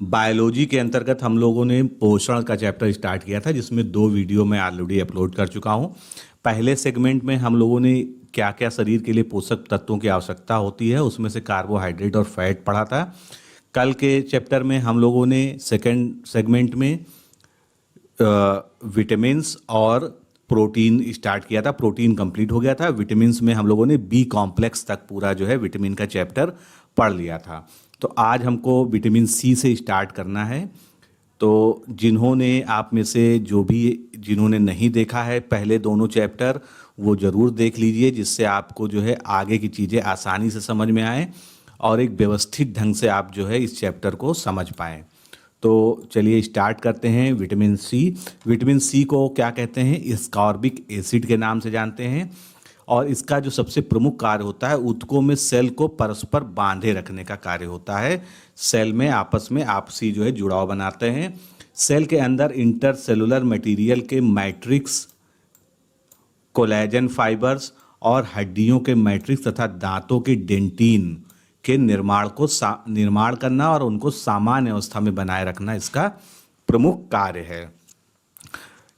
Biology के अंतर्गत हम लोगों ने पोषण का चैप्टर स्टार्ट किया था, जिसमें 2 वीडियो मैं ऑलरेडी अपलोड कर चुका हूं। पहले सेगमेंट में हम लोगों ने क्या क्या शरीर के लिए पोषक तत्वों की आवश्यकता होती है, उसमें से कार्बोहाइड्रेट और फैट पढ़ा था। कल के चैप्टर में हम लोगों ने सेकंड सेगमेंट में विटामिन्स और प्रोटीन स्टार्ट किया था। प्रोटीन कंप्लीट हो गया था। विटामिन्स में हम लोगों ने बी कॉम्प्लेक्स तक पूरा जो है विटामिन का चैप्टर पढ़ लिया था। तो आज हमको विटामिन सी से स्टार्ट करना है। तो जिन्होंने आप में से जिन्होंने नहीं देखा है पहले दोनों चैप्टर, वो ज़रूर देख लीजिए, जिससे आपको जो है आगे की चीज़ें आसानी से समझ में आए और एक व्यवस्थित ढंग से आप जो है इस चैप्टर को समझ पाएँ। तो चलिए स्टार्ट करते हैं। Vitamin C. विटामिन सी को क्या कहते हैं? एस्कॉर्बिक एसिड के नाम से जानते हैं। और इसका जो सबसे प्रमुख कार्य होता है, ऊतकों में सेल को परस्पर बांधे रखने का कार्य होता है। सेल में आपस में आपसी जो है जुड़ाव बनाते हैं। सेल के अंदर इंटरसेलुलर मटेरियल के मैट्रिक्स, कोलेजन फाइबर्स और हड्डियों के मैट्रिक्स तथा दांतों के डेंटिन के निर्माण करना और उनको सामान्य अवस्था में बनाए रखना इसका प्रमुख कार्य है।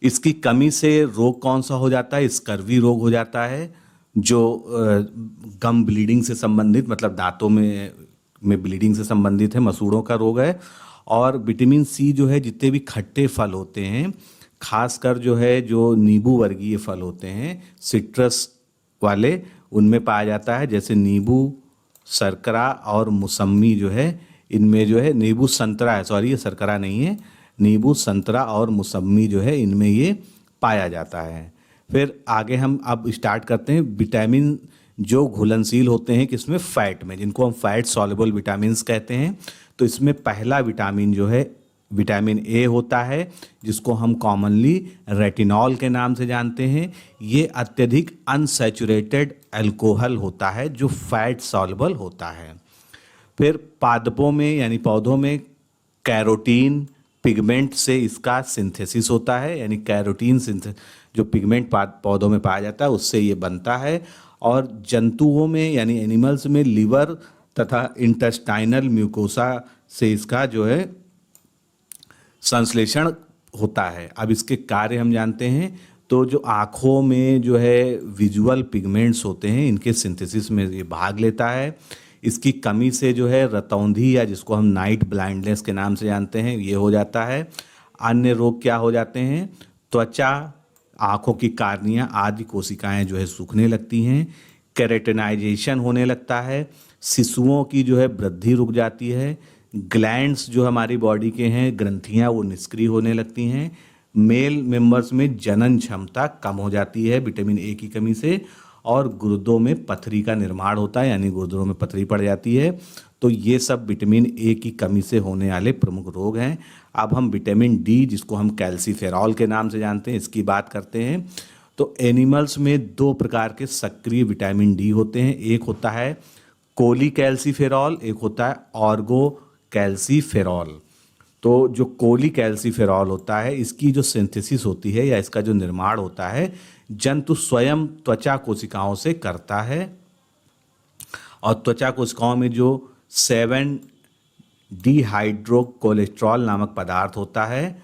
इसकी कमी से रोग कौन सा हो जाता है? स्कर्वी रोग हो जाता है, जो गम ब्लीडिंग से संबंधित, मतलब दांतों में ब्लीडिंग से संबंधित है, मसूड़ों का रोग है। और विटामिन सी जो है, जितने भी खट्टे फल होते हैं, खासकर जो नींबू वर्गीय फल होते हैं, सिट्रस वाले, उनमें पाया जाता है। जैसे नींबू, शर्करा और मौसम्मी जो है, इनमें जो है नींबू संतरा है, सॉरी ये शर्करा नहीं है, नींबू, संतरा और मौसम्मी जो है, इनमें ये पाया जाता है। फिर आगे हम अब स्टार्ट करते हैं। विटामिन जो घुलनशील होते हैं किसमें? फैट में, जिनको हम फैट सॉल्युबल विटामिन्स कहते हैं। तो इसमें पहला विटामिन जो है विटामिन ए होता है, जिसको हम कॉमनली रेटिनॉल के नाम से जानते हैं। ये अत्यधिक अनसैचुरेटेड अल्कोहल होता है जो फैट सॉल्युबल होता है। फिर पादपों में यानी पौधों में कैरोटीन पिगमेंट से इसका सिंथेसिस होता है, यानी कैरोटीन जो पिगमेंट पौधों में पाया जाता है उससे ये बनता है। और जंतुओं में यानी एनिमल्स में लिवर तथा इंटेस्टाइनल म्यूकोसा से इसका जो है संश्लेषण होता है। अब इसके कार्य हम जानते हैं। तो जो आँखों में जो है विजुअल पिगमेंट्स होते हैं, इनके सिंथेसिस में ये भाग लेता है। इसकी कमी से जो है रतौंधी, या जिसको हम नाइट ब्लाइंडनेस के नाम से जानते हैं, ये हो जाता है। अन्य रोग क्या हो जाते हैं? त्वचा, आँखों की कार्निया आदि कोशिकाएं जो है सूखने लगती हैं। केरेटिनाइजेशन होने लगता है। शिशुओं की जो है वृद्धि रुक जाती है। ग्लैंड्स जो हमारी बॉडी के हैं, ग्रंथियां, वो निष्क्रिय होने लगती हैं। मेल मेंबर्स में जनन क्षमता कम हो जाती है विटामिन ए की कमी से। और गुर्दों में पथरी का निर्माण होता है, यानी गुर्दों में पथरी पड़ जाती है। तो ये सब विटामिन ए की कमी से होने वाले प्रमुख रोग हैं। अब हम विटामिन डी, जिसको हम कैल्सीफेरॉल के नाम से जानते हैं, इसकी बात करते हैं। तो एनिमल्स में 2 प्रकार के सक्रिय विटामिन डी होते हैं। एक होता है कोलीकैल्सीफेरॉल, एक होता है ऑर्गो कैल्सीफेरॉल। तो जो कोलीकैल्सीफेरॉल होता है, इसकी जो सिंथेसिस होती है या इसका जो निर्माण होता है, जंतु स्वयं त्वचा कोशिकाओं से करता है। और त्वचा कोशिकाओं में जो 7 डिहाइड्रो कोलेस्ट्रॉल नामक पदार्थ होता है,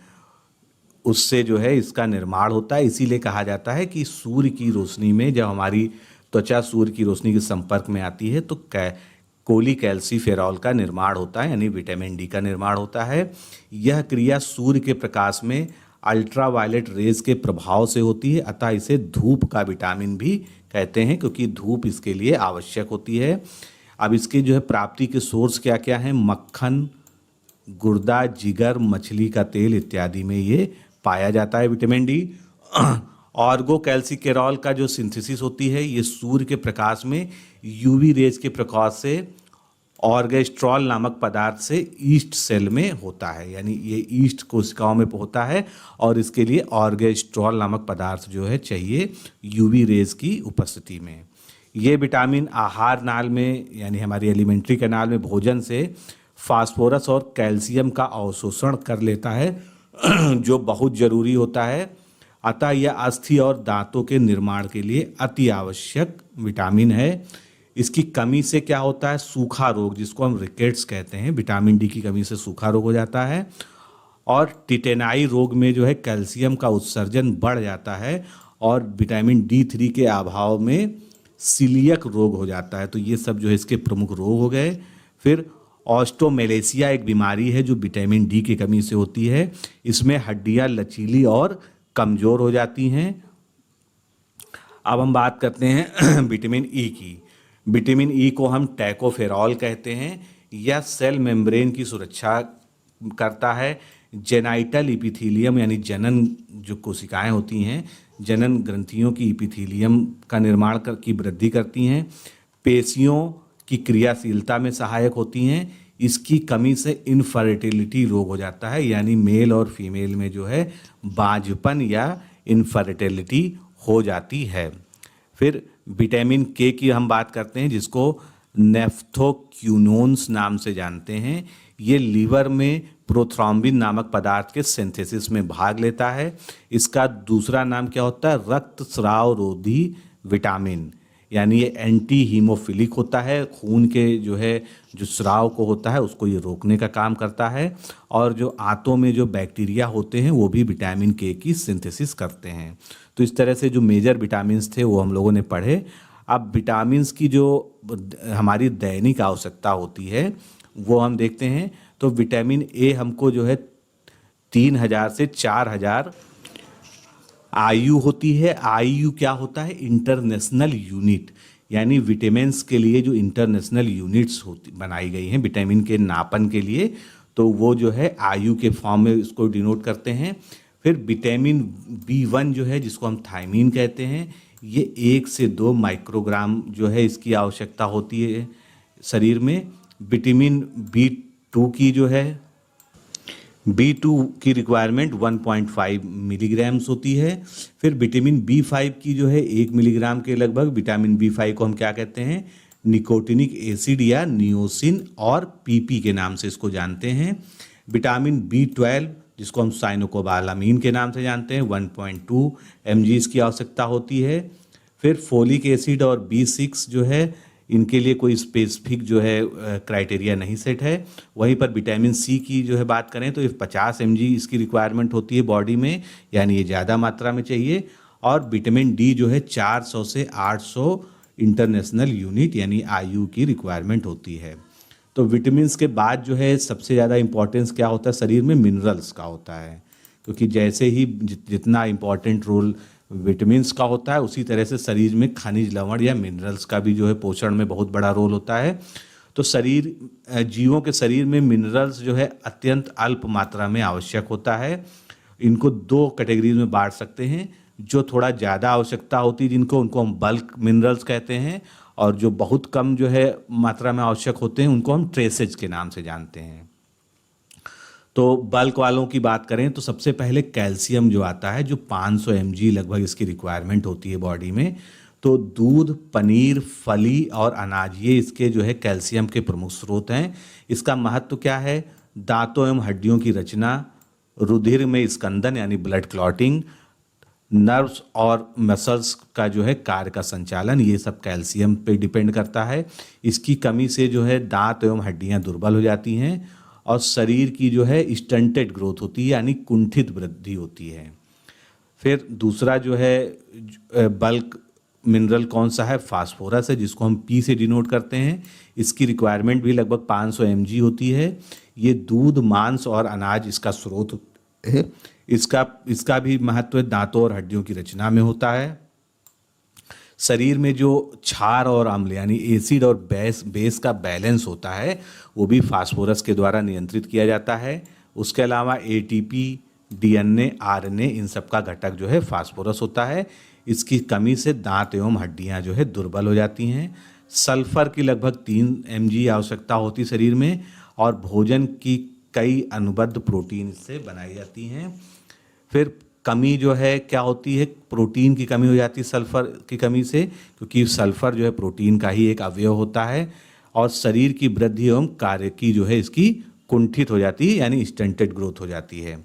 उससे जो है इसका निर्माण होता है। इसीलिए कहा जाता है कि सूर्य की रोशनी में, जब हमारी त्वचा सूर्य की रोशनी के संपर्क में आती है, तो कोलीकैल्सीफेरॉल का निर्माण होता है, यानी विटामिन डी का निर्माण होता है। यह क्रिया सूर्य के प्रकाश में अल्ट्रावायलेट रेज के प्रभाव से होती है, अतः इसे धूप का विटामिन भी कहते हैं, क्योंकि धूप इसके लिए आवश्यक होती है। अब इसके जो है प्राप्ति के सोर्स क्या क्या हैं? मक्खन, गुर्दा, जिगर, मछली का तेल इत्यादि में ये पाया जाता है विटामिन डी। ऑर्गो कैल्सीफेरॉल का जो सिंथेसिस होती है, ये सूर्य के प्रकाश में यूवी रेज के प्रकाश से ऑर्गेस्ट्रॉल नामक पदार्थ से ईस्ट सेल में होता है, यानी ये ईस्ट कोशिकाओं में होता है। और इसके लिए ऑर्गेस्ट्रॉल नामक पदार्थ जो है चाहिए यूवी रेज की उपस्थिति में। ये विटामिन आहार नाल में, यानी हमारी एलिमेंट्री कैनाल में भोजन से फास्फोरस और कैल्शियम का अवशोषण कर लेता है, जो बहुत जरूरी होता है। अतः यह अस्थि और दांतों के निर्माण के लिए अति आवश्यक विटामिन है। इसकी कमी से क्या होता है, सूखा रोग जिसको हम रिकेट्स कहते हैं, विटामिन डी की कमी से सूखा रोग हो जाता है। और टिटेनाई रोग में जो है कैल्शियम का उत्सर्जन बढ़ जाता है और विटामिन D3 के अभाव में सीलियक रोग हो जाता है। तो ये सब जो है इसके प्रमुख रोग हो गए। फिर ऑस्टोमेलेसिया एक बीमारी है जो विटामिन डी की कमी से होती है। इसमें हड्डियां लचीली और कमज़ोर हो जाती हैं। अब हम बात करते हैं विटामिन ई की। विटामिन ई को हम टैकोफेरॉल कहते हैं। यह सेल मेम्ब्रेन की सुरक्षा करता है। जेनाइटल इपिथीलियम यानी जनन जो कोशिकाएं होती हैं, जनन ग्रंथियों की इपिथीलियम का निर्माण की वृद्धि करती हैं। पेशियों की क्रियाशीलता में सहायक होती हैं। इसकी कमी से इनफर्टिलिटी रोग हो जाता है, यानी मेल और फीमेल में जो है बांझपन या इनफर्टिलिटी हो जाती है। फिर विटामिन के की हम बात करते हैं, जिसको नेफ्थोक्यूनोन्स नाम से जानते हैं। ये लीवर में प्रोथ्रोम्बिन नामक पदार्थ के सिंथेसिस में भाग लेता है। इसका दूसरा नाम क्या होता है, रक्तस्राव रोधी विटामिन, यानी ये एंटी हीमोफिलिक होता है। खून के जो स्राव को होता है उसको ये रोकने का काम करता है। और जो आंतों में जो बैक्टीरिया होते हैं वो भी विटामिन के की सिंथेसिस करते हैं। तो इस तरह से जो मेजर विटामिन्स थे वो हम लोगों ने पढ़े। अब विटामिन्स की जो हमारी दैनिक आवश्यकता होती है वो हम देखते हैं। तो विटामिन ए हमको जो है 3000 से 4000 आयु होती है। आयु क्या होता है, इंटरनेशनल यूनिट, यानी विटामिन्स के लिए जो इंटरनेशनल यूनिट्स बनाई गई हैं विटामिन के नापन के लिए, तो वो जो है आयु के फॉर्म में इसको डिनोट करते हैं। फिर विटामिन B1 जो है, जिसको हम थायमीन कहते हैं, ये 1 से 2 माइक्रोग्राम जो है इसकी आवश्यकता होती है शरीर में। विटामिन B2 की जो है B2 की रिक्वायरमेंट 1.5 मिलीग्राम्स होती है। फिर विटामिन B5 की जो है 1 मिलीग्राम के लगभग। विटामिन B5 को हम क्या कहते हैं, निकोटिनिक एसिड या नियोसिन और PP के नाम से इसको जानते हैं। विटामिन B12 जिसको हम साइनोकोबालामीन के नाम से जानते हैं, 1.2 mg इसकी आवश्यकता होती है। फिर फोलिक एसिड और B6 जो है, इनके लिए कोई स्पेसिफिक जो है क्राइटेरिया नहीं सेट है। वहीं पर विटामिन सी की जो है बात करें तो ये 50 mg इसकी रिक्वायरमेंट होती है बॉडी में, यानी ये ज़्यादा मात्रा में चाहिए। और विटामिन डी जो है 400 से 800 इंटरनेशनल यूनिट यानी IU की रिक्वायरमेंट होती है। तो विटामिन्स के बाद जो है सबसे ज़्यादा इंपॉर्टेंस क्या होता है शरीर में, मिनरल्स का होता है। क्योंकि जैसे ही जितना इम्पॉर्टेंट रोल विटामिन्स का होता है उसी तरह से शरीर में खनिज लवण या मिनरल्स का भी जो है पोषण में बहुत बड़ा रोल होता है। तो जीवों के शरीर में मिनरल्स जो है अत्यंत अल्प मात्रा में आवश्यक होता है। इनको 2 कैटेगरीज में बांट सकते हैं। जो थोड़ा ज़्यादा आवश्यकता होती है उनको हम बल्क मिनरल्स कहते हैं, और जो बहुत कम जो है मात्रा में आवश्यक होते हैं उनको हम ट्रेसेज के नाम से जानते हैं। तो बल्क वालों की बात करें तो सबसे पहले कैल्शियम जो आता है, जो 500 mg लगभग इसकी रिक्वायरमेंट होती है बॉडी में। तो दूध, पनीर, फली और अनाज ये इसके जो है कैल्शियम के प्रमुख स्रोत हैं। इसका महत्व क्या है, दांतों एवं हड्डियों की रचना, रुधिर में स्कंदन यानी ब्लड क्लॉटिंग, नर्व्स और मसल्स का जो है कार्य का संचालन, ये सब कैल्शियम पे डिपेंड करता है। इसकी कमी से जो है दांत एवं हड्डियां दुर्बल हो जाती हैं और शरीर की जो है स्टंटेड ग्रोथ होती है यानी कुंठित वृद्धि होती है। फिर दूसरा जो है बल्क मिनरल कौन सा है, फास्फोरस है, जिसको हम P से डिनोट करते हैं। इसकी रिक्वायरमेंट भी लगभग 500 mg होती है। ये दूध, मांस और अनाज इसका स्रोत है। इसका भी महत्व दांतों और हड्डियों की रचना में होता है। शरीर में जो क्षार और अम्ल यानी एसिड और बेस का बैलेंस होता है वो भी फास्फोरस के द्वारा नियंत्रित किया जाता है। उसके अलावा ATP, DNA, RNA इन सब का घटक जो है फास्फोरस होता है। इसकी कमी से दांत एवं हड्डियां जो है दुर्बल हो जाती हैं। सल्फर की लगभग 3 mg आवश्यकता होती शरीर में, और भोजन की कई अनुबद्ध प्रोटीन से बनाई जाती हैं। फिर कमी जो है क्या होती है, प्रोटीन की कमी हो जाती है सल्फर की कमी से, क्योंकि सल्फर जो है प्रोटीन का ही एक अवयव होता है। और शरीर की वृद्धि एवं कार्य की जो है इसकी कुंठित हो जाती है यानी स्टंटेड ग्रोथ हो जाती है।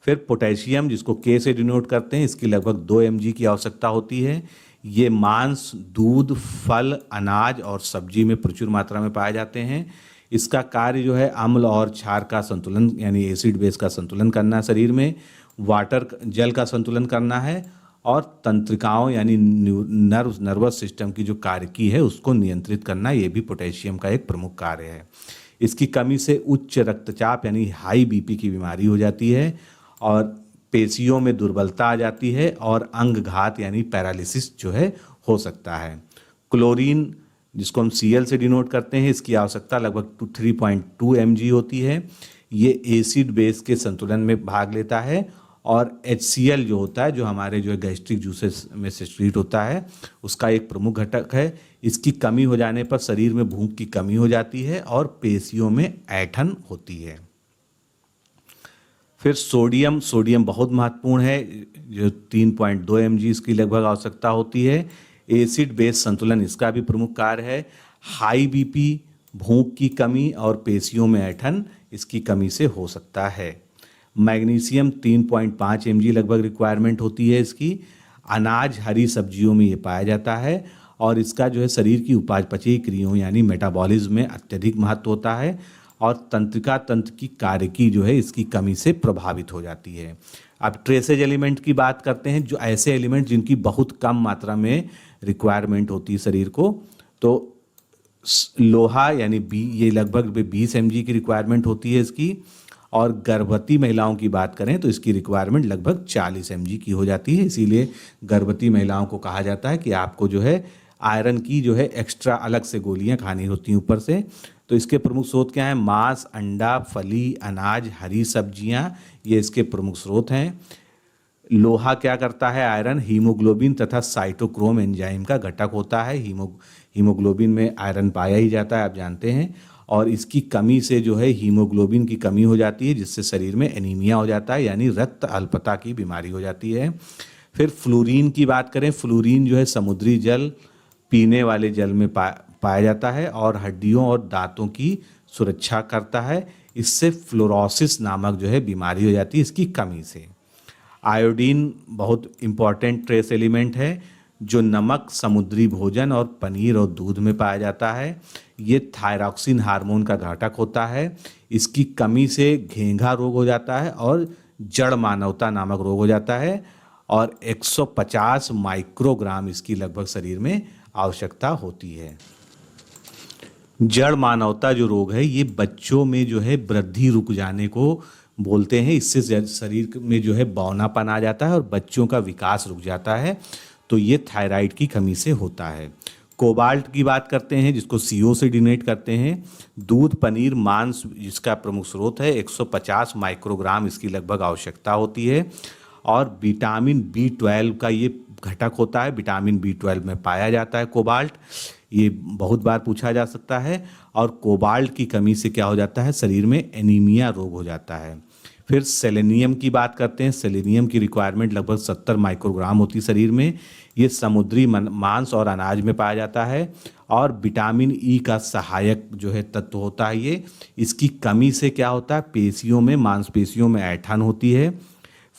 फिर पोटेशियम जिसको K से डिनोट करते हैं, इसकी लगभग 2 mg की आवश्यकता होती है। ये मांस, दूध, फल, अनाज और सब्जी में प्रचुर मात्रा में पाए जाते हैं। इसका कार्य जो है अम्ल और क्षार का संतुलन यानी एसिड बेस का संतुलन करना शरीर में, जल का संतुलन करना है और तंत्रिकाओं यानी नर्वस सिस्टम की जो कार्यकी है उसको नियंत्रित करना, ये भी पोटेशियम का एक प्रमुख कार्य है। इसकी कमी से उच्च रक्तचाप यानी हाई बीपी की बीमारी हो जाती है और पेशियों में दुर्बलता आ जाती है और अंगघात यानी पैरालिसिस जो है हो सकता है। क्लोरीन, जिसको हम Cl से डिनोट करते हैं, इसकी आवश्यकता लगभग 3.2 mg होती है। ये एसिड बेस के संतुलन में भाग लेता है और HCl जो होता है, जो हमारे जो है गैस्ट्रिक जूसेस में से सीक्रेट होता है, उसका एक प्रमुख घटक है। इसकी कमी हो जाने पर शरीर में भूख की कमी हो जाती है और पेशियों में ऐंठन होती है। फिर सोडियम बहुत महत्वपूर्ण है, जो 3.2 mg इसकी लगभग आवश्यकता होती है। एसिड बेस संतुलन इसका भी प्रमुख कार्य है। हाई बीपी, भूख की कमी और पेशियों में ऐंठन इसकी कमी से हो सकता है। मैग्नीशियम 3.5 mg लगभग रिक्वायरमेंट होती है इसकी। अनाज, हरी सब्जियों में ये पाया जाता है और इसका जो है शरीर की उपापचयी क्रियाओं यानी मेटाबॉलिज्म में अत्यधिक महत्व होता है और तंत्रिका तंत्र की कार्यकी जो है इसकी कमी से प्रभावित हो जाती है। अब ट्रेसेज एलिमेंट की बात करते हैं, जो ऐसे एलिमेंट जिनकी बहुत कम मात्रा में रिक्वायरमेंट होती है शरीर को। तो लोहा यानी ये लगभग 20 mg की रिक्वायरमेंट होती है इसकी। और गर्भवती महिलाओं की बात करें तो इसकी रिक्वायरमेंट लगभग 40 mg की हो जाती है। इसीलिए गर्भवती महिलाओं को कहा जाता है कि आपको जो है आयरन की जो है एक्स्ट्रा अलग से गोलियां खानी होती हैं ऊपर से। तो इसके प्रमुख स्रोत क्या हैं? मांस, अंडा, फली, अनाज, हरी सब्जियां, ये इसके प्रमुख स्रोत हैं। लोहा क्या करता है? आयरन हीमोग्लोबिन तथा साइटोक्रोम एंजाइम का घटक होता है। हीमोग्लोबिन में आयरन पाया ही जाता है, आप जानते हैं। और इसकी कमी से जो है हीमोग्लोबिन की कमी हो जाती है, जिससे शरीर में एनीमिया हो जाता है यानी रक्त अल्पता की बीमारी हो जाती है। फिर फ्लोरीन की बात करें, फ्लोरीन जो है समुद्री जल, पीने वाले जल में पाया जाता है और हड्डियों और दांतों की सुरक्षा करता है। इससे फ्लोरोसिस नामक जो है बीमारी हो जाती है इसकी कमी से। आयोडीन बहुत इम्पॉर्टेंट ट्रेस एलिमेंट है, जो नमक, समुद्री भोजन और पनीर और दूध में पाया जाता है। ये थायरॉक्सिन हार्मोन का घटक होता है। इसकी कमी से घेंघा रोग हो जाता है और जड़ मानवता नामक रोग हो जाता है और 150 माइक्रोग्राम इसकी लगभग शरीर में आवश्यकता होती है। जड़ मानवता जो रोग है, ये बच्चों में जो है वृद्धि रुक जाने को बोलते हैं। इससे शरीर में जो है बौनापन आ जाता है और बच्चों का विकास रुक जाता है। तो ये थायराइड की कमी से होता है। कोबाल्ट की बात करते हैं, जिसको CO से डिनोट करते हैं। दूध, पनीर, मांस जिसका प्रमुख स्रोत है, 150 माइक्रोग्राम इसकी लगभग आवश्यकता होती है। और विटामिन B12 का ये घटक होता है, विटामिन B12 में पाया जाता है कोबाल्ट। ये बहुत बार पूछा जा सकता है। और कोबाल्ट की कमी से क्या हो जाता है? शरीर में एनीमिया रोग हो जाता है। फिर सेलेनियम की बात करते हैं। सेलेनियम की रिक्वायरमेंट लगभग 70 माइक्रोग्राम होती है शरीर में। ये समुद्री मांस और अनाज में पाया जाता है और विटामिन E का सहायक जो है तत्व होता है ये। इसकी कमी से क्या होता है? पेशियों में, मांसपेशियों में ऐंठन होती है।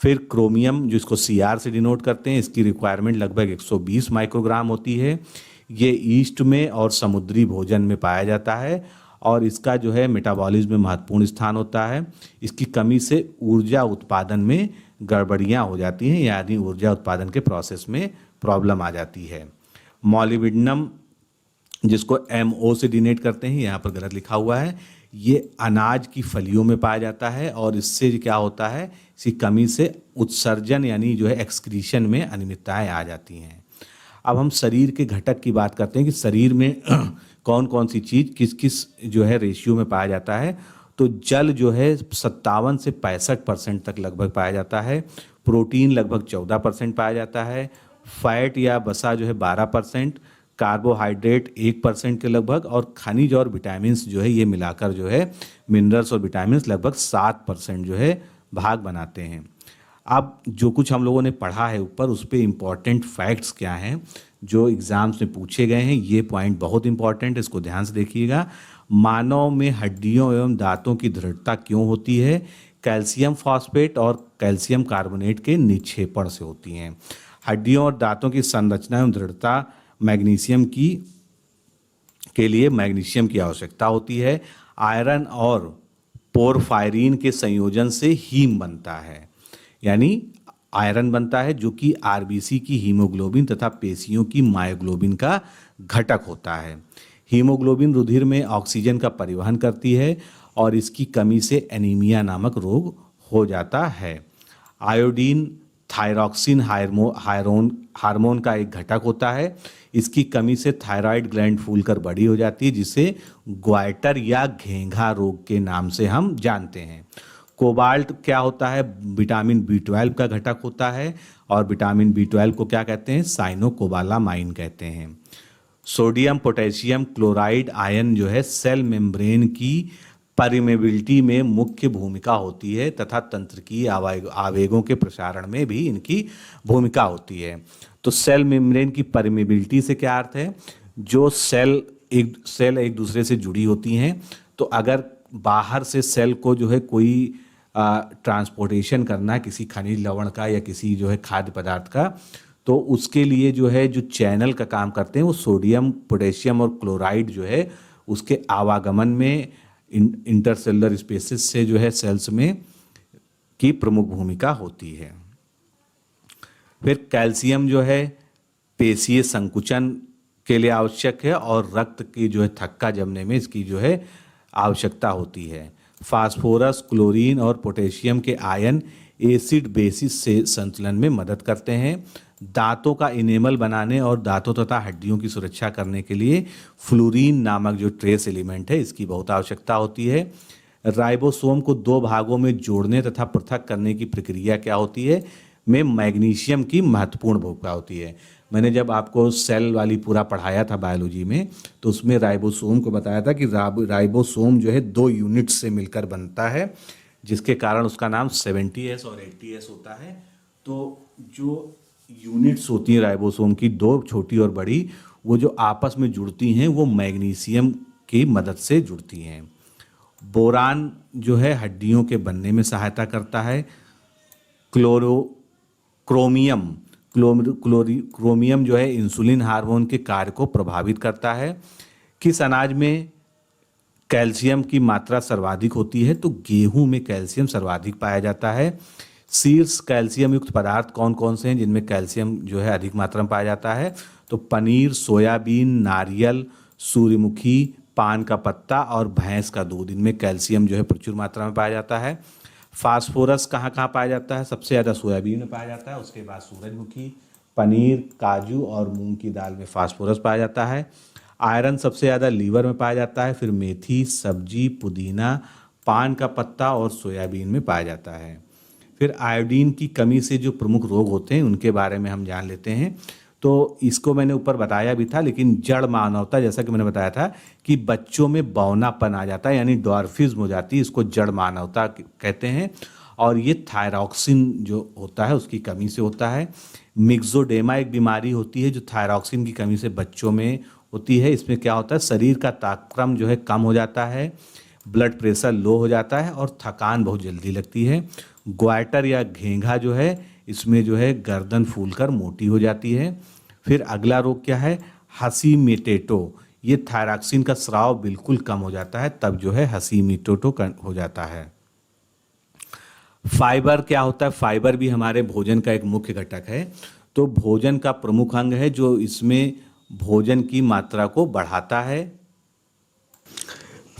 फिर क्रोमियम, जिसको Cr से डिनोट करते हैं, इसकी रिक्वायरमेंट लगभग 120 माइक्रोग्राम होती है। ये ईस्ट में और समुद्री भोजन में पाया जाता है और इसका जो है मेटाबॉलिज्म में महत्वपूर्ण स्थान होता है। इसकी कमी से ऊर्जा उत्पादन में गड़बड़ियाँ हो जाती हैं, यानी ऊर्जा उत्पादन के प्रोसेस में प्रॉब्लम आ जाती है। मॉलिब्डेनम, जिसको MO से डिनोट करते हैं, यहाँ पर गलत लिखा हुआ है, ये अनाज की फलियों में पाया जाता है और इससे क्या होता है? इसकी कमी से उत्सर्जन यानी जो है एक्सक्रीशन में अनियमितताएं आ जाती हैं। अब हम शरीर के घटक की बात करते हैं कि शरीर में कौन कौन सी चीज़ किस किस जो है रेशियो में पाया जाता है। तो जल जो है 57 से 65% तक लगभग पाया जाता है। प्रोटीन लगभग 14% पाया जाता है। फैट या वसा जो है 12%, कार्बोहाइड्रेट 1% के लगभग, और खनिज और विटामिन्स जो है ये मिलाकर जो है मिनरल्स और विटामिन्स लगभग 7% जो है भाग बनाते हैं। अब जो कुछ हम लोगों ने पढ़ा है ऊपर, उस पर इम्पॉर्टेंट फैक्ट्स क्या हैं जो एग्जाम्स में पूछे गए हैं, ये पॉइंट बहुत इंपॉर्टेंट है, इसको ध्यान से देखिएगा। मानव में हड्डियों एवं दांतों की दृढ़ता क्यों होती है? कैल्शियम फॉस्फेट और कैल्शियम कार्बोनेट के निक्षेपण से होती हैं। हड्डियों और दांतों की संरचना एवं दृढ़ता मैग्नीशियम की के लिए मैग्नीशियम की आवश्यकता होती है। आयरन और पोरफायरिन के संयोजन से हीम बनता है, यानी आयरन बनता है जो कि आरबीसी की हीमोग्लोबिन तथा पेशियों की मायोग्लोबिन का घटक होता है। हीमोग्लोबिन रुधिर में ऑक्सीजन का परिवहन करती है और इसकी कमी से एनीमिया नामक रोग हो जाता है। आयोडीन थायरॉक्सिन हार्मोन का एक घटक होता है। इसकी कमी से थायराइड ग्लैंड फूलकर बड़ी हो जाती है, जिसे ग्वाइटर या घेंघा रोग के नाम से हम जानते हैं। कोबाल्ट क्या होता है? विटामिन बी 12 का घटक होता है और विटामिन बी 12 को क्या कहते हैं? साइनोकोबालामाइन कहते हैं। सोडियम पोटेशियम क्लोराइड आयन जो है सेल मेम्ब्रेन की परमेबिलिटी में मुख्य भूमिका होती है तथा तंत्रिकीय आवेगों के प्रसारण में भी इनकी भूमिका होती है। तो सेल मेम्ब्रेन की परमेबिलिटी से क्या अर्थ है? जो सेल एक दूसरे से जुड़ी होती हैं, तो अगर बाहर से सेल को जो है कोई ट्रांसपोर्टेशन करना है किसी खनिज लवण का या किसी जो है खाद्य पदार्थ का, तो उसके लिए जो है जो चैनल का काम करते हैं वो सोडियम पोटेशियम और क्लोराइड जो है उसके आवागमन में इंटरसेलुलर स्पेसेस से जो है सेल्स में की प्रमुख भूमिका होती है। फिर कैल्शियम जो है पेशीय संकुचन के लिए आवश्यक है और रक्त की जो है थक्का जमने में इसकी जो है आवश्यकता होती है। फास्फोरस, क्लोरीन और पोटेशियम के आयन एसिड बेसिस से संतुलन में मदद करते हैं। दांतों का इनेमल बनाने और दांतों तथा हड्डियों की सुरक्षा करने के लिए फ्लोरीन नामक जो ट्रेस एलिमेंट है इसकी बहुत आवश्यकता होती है। राइबोसोम को 2 भागों में जोड़ने तथा पृथक करने की प्रक्रिया क्या होती है? में मैग्नीशियम की महत्वपूर्ण भूमिका होती है। मैंने जब आपको सेल वाली पूरा पढ़ाया था बायोलॉजी में, तो उसमें राइबोसोम को बताया था कि राइबोसोम जो है 2 यूनिट से मिलकर बनता है, जिसके कारण उसका नाम 70S और 80S होता है। तो जो यूनिट्स होती हैं राइबोसोम की 2 छोटी और बड़ी, वो जो आपस में जुड़ती हैं वो मैग्नीशियम की मदद से जुड़ती हैं। बोरान जो है हड्डियों के बनने में सहायता करता है। क्रोमियम जो है इंसुलिन हार्मोन के कार्य को प्रभावित करता है। किस अनाज में कैल्शियम की मात्रा सर्वाधिक होती है? तो गेहूं में कैल्शियम सर्वाधिक पाया जाता है। सीड्स कैल्शियम युक्त पदार्थ कौन कौन से हैं जिनमें कैल्शियम जो है अधिक मात्रा में पाया जाता है? तो पनीर, सोयाबीन, नारियल, सूर्यमुखी, पान का पत्ता और भैंस का दूध, इनमें कैल्शियम जो है प्रचुर मात्रा में पाया जाता है। फास्फोरस कहाँ कहाँ पाया जाता है? सबसे ज़्यादा सोयाबीन में पाया जाता है, उसके बाद सूरजमुखी, पनीर, काजू और मूंग की दाल में फास्फोरस पाया जाता है। आयरन सबसे ज़्यादा लीवर में पाया जाता है, फिर मेथी, सब्जी, पुदीना, पान का पत्ता और सोयाबीन में पाया जाता है। फिर आयोडीन की कमी से जो प्रमुख रोग होते हैं उनके बारे में हम जान लेते हैं। तो इसको मैंने ऊपर बताया भी था, लेकिन जड़ मानवता, जैसा कि मैंने बताया था कि बच्चों में बौनापन आ जाता है यानी डॉर्फिज्म हो जाती है, इसको जड़ मानवता कहते हैं। और ये थायरॉक्सिन जो होता है उसकी कमी से होता है। मिक्सोडेमा एक बीमारी होती है जो थायरॉक्सिन की कमी से बच्चों में होती है। इसमें क्या होता है? शरीर का तापक्रम जो है कम हो जाता है, ब्लड प्रेशर लो हो जाता है और थकान बहुत जल्दी लगती है। ग्वाइटर या घेंघा जो है इसमें जो है गर्दन फूलकर मोटी हो जाती है। फिर अगला रोग क्या है? हसीमेटोटो। ये थायरॉक्सिन का स्राव बिल्कुल कम हो जाता है, तब जो है हसीमेटोटो हो जाता है। फाइबर क्या होता है? फाइबर भी हमारे भोजन का एक मुख्य घटक है। तो भोजन का प्रमुख अंग है जो इसमें भोजन की मात्रा को बढ़ाता है।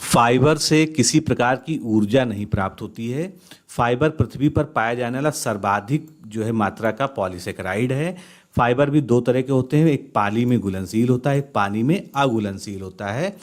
फाइबर से किसी प्रकार की ऊर्जा नहीं प्राप्त होती है। फाइबर पृथ्वी पर पाया जाने वाला सर्वाधिक जो है मात्रा का पॉलीसेकेराइड है। फाइबर भी 2 तरह के होते हैं, एक पानी में घुलनशील होता है, एक पानी में अघुलनशील होता है,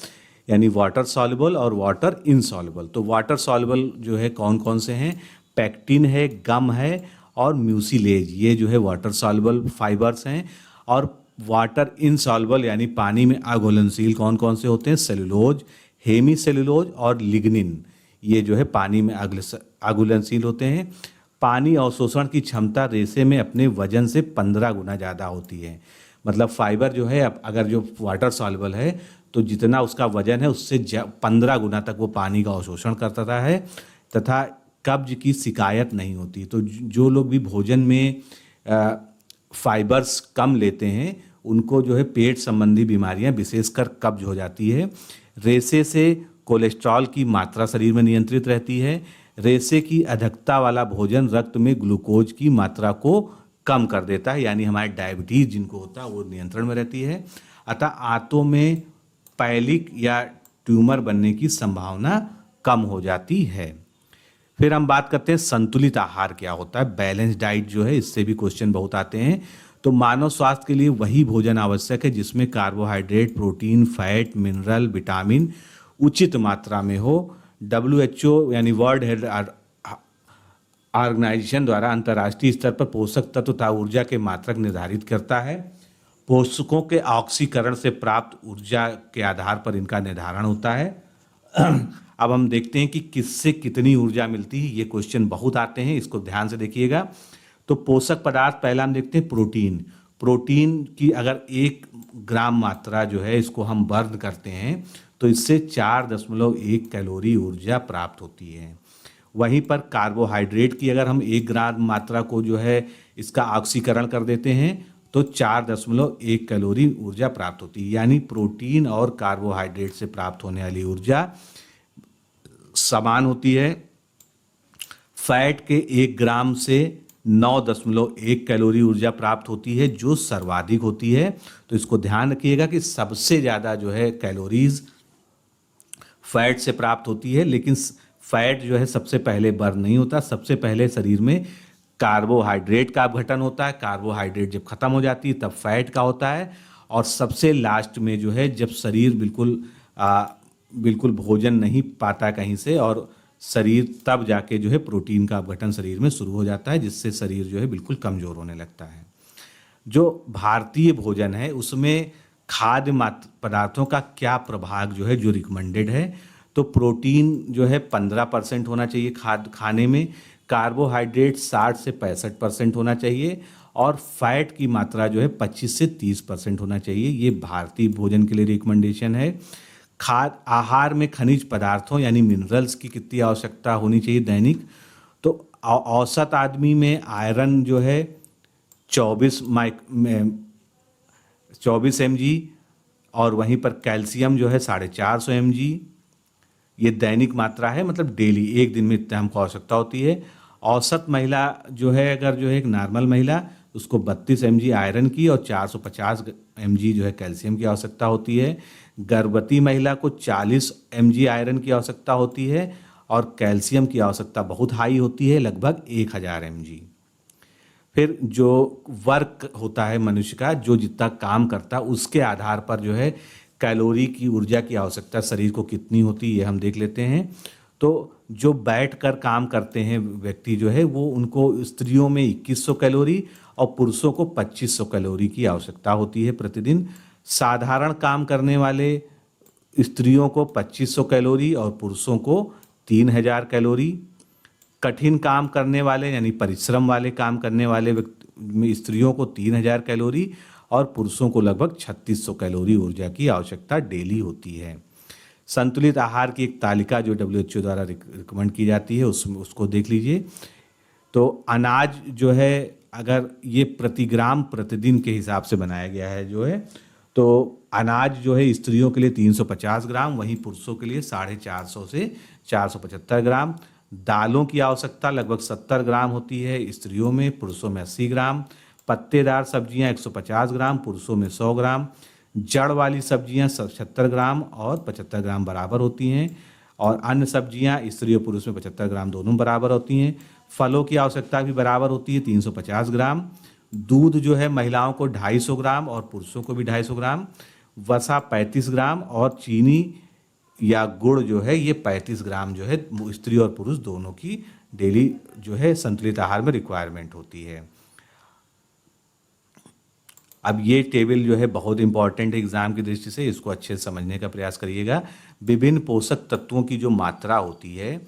यानी वाटर सॉल्युबल और वाटर इनसॉल्युबल। तो वाटर सॉल्युबल जो है कौन कौन से हैं? पैक्टिन है, गम है और म्यूसिलेज, ये जो है वाटर सॉल्युबल फाइबर्स हैं। और वाटर इनसॉल्युबल यानी पानी में अघुलनशील कौन कौन से होते हैं? सेलुलोज, हेमी सेलुलोज और लिग्निन, ये जो है पानी में अघुलनशील होते हैं। पानी अवशोषण की क्षमता रेशे में अपने वजन से 15 गुना ज़्यादा होती है। मतलब फाइबर जो है अगर जो वाटर सॉल्युबल है तो जितना उसका वजन है उससे 15 गुना तक वो पानी का अवशोषण करता है तथा कब्ज की शिकायत नहीं होती। तो जो लोग भी भोजन में फाइबर्स कम लेते हैं उनको जो है पेट संबंधी बीमारियां विशेषकर कब्ज हो जाती है। रेसे से कोलेस्ट्रॉल की मात्रा शरीर में नियंत्रित रहती है। रेसे की अधिकता वाला भोजन रक्त में ग्लूकोज की मात्रा को कम कर देता है, यानी हमारे डायबिटीज जिनको होता है वो नियंत्रण में रहती है। अतः आंतों में पैलिक या ट्यूमर बनने की संभावना कम हो जाती है। फिर हम बात करते हैं संतुलित आहार क्या होता है, बैलेंस डाइट जो है, इससे भी क्वेश्चन बहुत आते हैं। तो मानव स्वास्थ्य के लिए वही भोजन आवश्यक है जिसमें carbohydrate, protein, fat, mineral, vitamin उचित मात्रा में हो। WHO यानी वर्ल्ड हेल्थ ऑर्गेनाइजेशन द्वारा अंतर्राष्ट्रीय स्तर पर पोषक तत्व तथा ऊर्जा के मात्रक निर्धारित करता है। पोषकों के ऑक्सीकरण से प्राप्त ऊर्जा के आधार पर इनका निर्धारण होता है। अब हम देखते हैं कि किससे कितनी ऊर्जा मिलती है, ये क्वेश्चन बहुत आते हैं, इसको ध्यान से देखिएगा। तो पोषक पदार्थ पहला हम देखते हैं प्रोटीन। प्रोटीन की अगर 1 ग्राम मात्रा जो है इसको हम बर्न करते हैं तो इससे 4.1 कैलोरी ऊर्जा प्राप्त होती है। वहीं पर कार्बोहाइड्रेट की अगर हम 1 ग्राम मात्रा को जो है इसका ऑक्सीकरण कर देते हैं तो 4.1 कैलोरी ऊर्जा प्राप्त होती है। यानी प्रोटीन और कार्बोहाइड्रेट से प्राप्त होने वाली ऊर्जा समान होती है। फैट के 1 ग्राम से 9.1 कैलोरी ऊर्जा प्राप्त होती है जो सर्वाधिक होती है। तो इसको ध्यान रखिएगा कि सबसे ज़्यादा जो है कैलोरीज फैट से प्राप्त होती है, लेकिन फैट जो है सबसे पहले बर्न नहीं होता। सबसे पहले शरीर में कार्बोहाइड्रेट का अपघटन होता है। कार्बोहाइड्रेट जब खत्म हो जाती है तब फैट का होता है, और सबसे लास्ट में जो है जब शरीर बिल्कुल भोजन नहीं पाता कहीं से और शरीर तब जाके जो है प्रोटीन का अपघटन शरीर में शुरू हो जाता है, जिससे शरीर जो है बिल्कुल कमज़ोर होने लगता है। जो भारतीय भोजन है उसमें खाद्य पदार्थों का क्या प्रभाग जो है जो रिकमेंडेड है, तो प्रोटीन जो है 15% होना चाहिए खाने में, कार्बोहाइड्रेट 60 से 65% होना चाहिए, और फैट की मात्रा जो है 25 से 30% होना चाहिए। ये भारतीय भोजन के लिए रिकमेंडेशन है। आहार में खनिज पदार्थों यानी मिनरल्स की कितनी आवश्यकता होनी चाहिए दैनिक, तो औसत आदमी में आयरन जो है 24 mg, और वहीं पर कैल्शियम जो है 450 mg। ये दैनिक मात्रा है, मतलब डेली एक दिन में इतना हमको आवश्यकता होती है। औसत महिला जो है अगर जो है एक नॉर्मल महिला, उसको 32 mg आयरन की और 450 mg जो है कैल्शियम की आवश्यकता होती है। गर्भवती महिला को 40 mg आयरन की आवश्यकता होती है और कैल्शियम की आवश्यकता बहुत हाई होती है, लगभग 1000 mg। फिर जो वर्क होता है मनुष्य का, जो जितना काम करता है उसके आधार पर जो है कैलोरी की ऊर्जा की आवश्यकता शरीर को कितनी होती है ये हम देख लेते हैं। तो जो बैठकर काम करते हैं व्यक्ति जो है वो, उनको स्त्रियों में 2100 कैलोरी और पुरुषों को 2500 कैलोरी की आवश्यकता होती है प्रतिदिन। साधारण काम करने वाले स्त्रियों को 2500 कैलोरी और पुरुषों को 3000 कैलोरी। कठिन काम करने वाले यानी परिश्रम वाले काम करने वाले स्त्रियों को 3000 कैलोरी और पुरुषों को लगभग 3600 कैलोरी ऊर्जा की आवश्यकता डेली होती है। संतुलित आहार की एक तालिका जो WHO द्वारा रिकमेंड की जाती है उसको देख लीजिए। तो अनाज जो है अगर ये प्रति ग्राम प्रतिदिन के हिसाब से बनाया गया है जो है, तो अनाज जो है स्त्रियों के लिए 350 ग्राम, वहीं पुरुषों के लिए 450 से 475 ग्राम। दालों की आवश्यकता लगभग 70 ग्राम होती है स्त्रियों में, पुरुषों में 80 ग्राम। पत्तेदार सब्जियां 150 ग्राम, पुरुषों में 100 ग्राम। जड़ वाली सब्जियां 70 ग्राम और 75 ग्राम बराबर होती हैं, और अन्य सब्जियां स्त्री और पुरुष में 75 ग्राम दोनों बराबर होती हैं। फलों की आवश्यकता भी बराबर होती है 350 ग्राम। दूध जो है महिलाओं को 250 ग्राम और पुरुषों को भी 250 ग्राम। वसा 35 ग्राम और चीनी या गुड़ जो है ये 35 ग्राम जो है स्त्री और पुरुष दोनों की डेली जो है संतुलित आहार में रिक्वायरमेंट होती है। अब ये टेबल जो है बहुत इंपॉर्टेंट है एग्जाम की दृष्टि से, इसको अच्छे से समझने का प्रयास करिएगा। विभिन्न पोषक तत्वों की जो मात्रा होती है,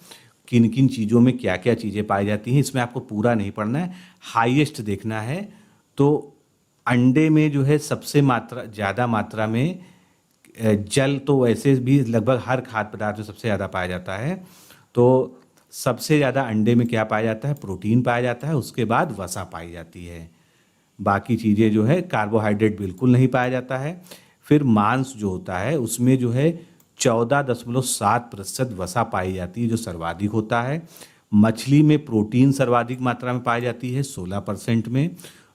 किन किन चीज़ों में क्या क्या चीज़ें पाई जाती हैं, इसमें आपको पूरा नहीं पढ़ना है, हाईएस्ट देखना है। तो अंडे में जो है सबसे ज़्यादा मात्रा में जल, तो वैसे भी लगभग हर खाद्य पदार्थ में सबसे ज़्यादा पाया जाता है। तो सबसे ज़्यादा अंडे में क्या पाया जाता है? प्रोटीन पाया जाता है, उसके बाद वसा पाई जाती है। बाकी चीज़ें जो है कार्बोहाइड्रेट बिल्कुल नहीं पाया जाता है। फिर मांस जो होता है उसमें जो है 14.7% वसा पाई जाती है जो सर्वाधिक होता है। मछली में प्रोटीन सर्वाधिक मात्रा में पाई जाती है 16% में।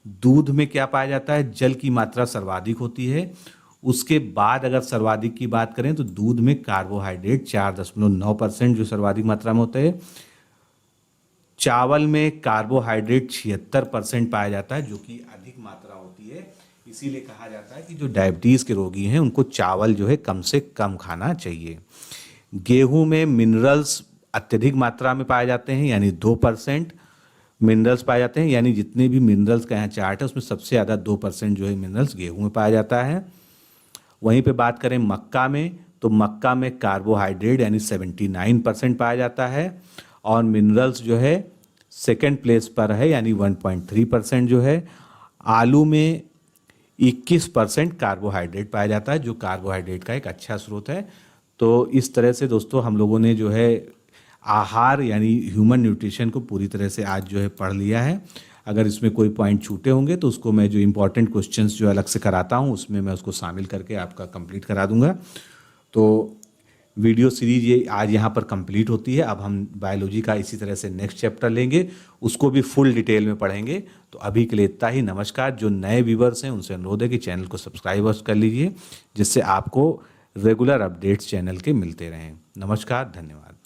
दूध में क्या पाया जाता है, जल की मात्रा सर्वाधिक होती है। उसके बाद अगर सर्वाधिक की बात करें तो दूध में कार्बोहाइड्रेट 4.9% जो सर्वाधिक मात्रा में होते हैं। चावल में कार्बोहाइड्रेट 76% पाया जाता है जो कि अधिक मात्रा होती है। इसीलिए कहा जाता है कि जो डायबिटीज़ के रोगी हैं उनको चावल जो है कम से कम खाना चाहिए। गेहूं में मिनरल्स अत्यधिक मात्रा में पाए जाते हैं यानी 2% मिनरल्स पाए जाते हैं, यानी जितने भी मिनरल्स का यहाँ चार्ट है उसमें सबसे ज़्यादा 2% जो है मिनरल्स गेहूं में पाया जाता है। वहीं पे बात करें मक्का में तो मक्का में कार्बोहाइड्रेट यानी 79% पाया जाता है और मिनरल्स जो है सेकंड प्लेस पर है यानी 1.3% जो है। आलू में 21% कार्बोहाइड्रेट पाया जाता है जो कार्बोहाइड्रेट का एक अच्छा स्रोत है। तो इस तरह से दोस्तों हम लोगों ने जो है आहार यानी ह्यूमन न्यूट्रिशन को पूरी तरह से आज जो है पढ़ लिया है। अगर इसमें कोई पॉइंट छूटे होंगे तो उसको मैं जो इम्पोर्टेंट क्वेश्चंस जो अलग से कराता हूँ उसमें मैं उसको शामिल करके आपका कंप्लीट करा दूंगा। तो वीडियो सीरीज ये आज यहाँ पर कंप्लीट होती है। अब हम बायोलॉजी का इसी तरह से नेक्स्ट चैप्टर लेंगे, उसको भी फुल डिटेल में पढ़ेंगे। तो अभी के लिए इतना ही। नमस्कार। जो नए व्यूवर्स हैं उनसे अनुरोध है कि चैनल को सब्सक्राइब कर लीजिए जिससे आपको रेगुलर अपडेट्स चैनल के मिलते रहें। नमस्कार, धन्यवाद।